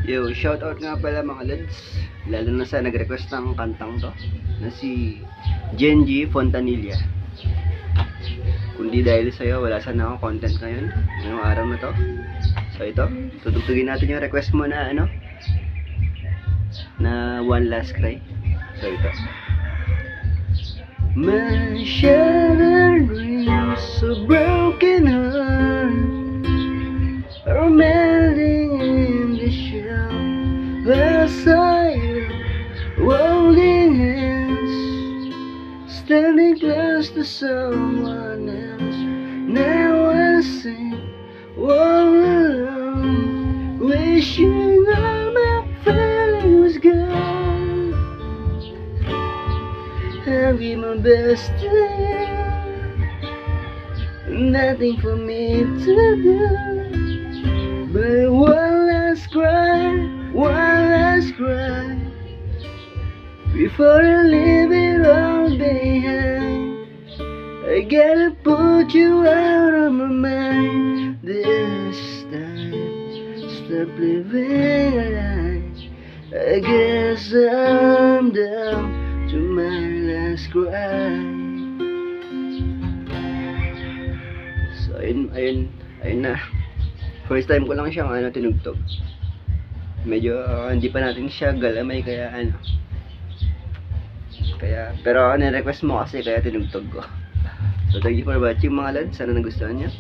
Yo, shoutout nga pala mga lods, lalo na sa nag-request ng kantang to na si Genji Fontanilla. Kundi dahil sa'yo, wala sana akong content ngayon ngayong araw na to. So ito, tutugtugin natin yung request mo na na One Last Cry. So ito. My shattered dreams, so broken heart are melting in the shell. I saw you holding hands, standing close to someone else. Now I sing all alone, wishing all my feeling was gone. I'll give my best to you, nothing for me to do, but one last cry before I leave it all behind. I gotta put you out of my mind this time. Stop living a lie. I guess I'm down to my last cry. So ayun na. First time ko lang siyang tinugtog. Medyo hindi pa natin siya galamay kaya pero ni-request mo kasi kaya tinugtog ko. So thank you for watching mga lads. Sana nagustuhan niyo.